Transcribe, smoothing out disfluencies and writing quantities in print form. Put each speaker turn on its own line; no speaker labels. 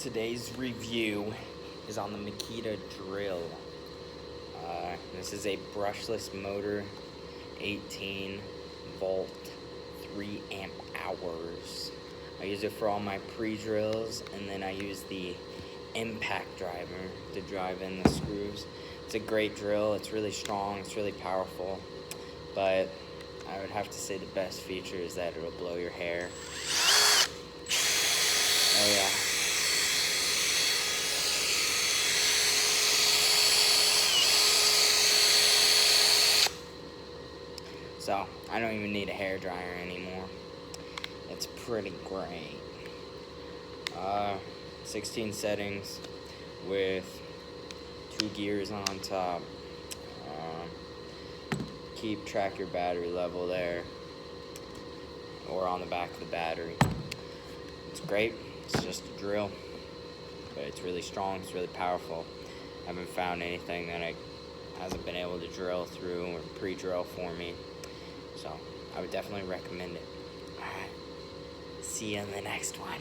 Today's review is on the Makita drill. This is a brushless motor, 18 volt, 3 amp hours. I use it for all my pre-drills, and then I use the impact driver to drive in the screws. It's a great drill. It's really strong, it's really powerful, but I would have to say the best feature is that it'll blow your hair. Oh yeah. So, I don't even need a hair dryer anymore. It's pretty great. 16 settings with 2 gears on top. Keep track your battery level there, or on the back of the battery. It's great. It's just a drill, but it's really strong. It's really powerful. I haven't found anything that hasn't been able to drill through or pre-drill for me. So I would definitely recommend it. Alright, see you in the next one.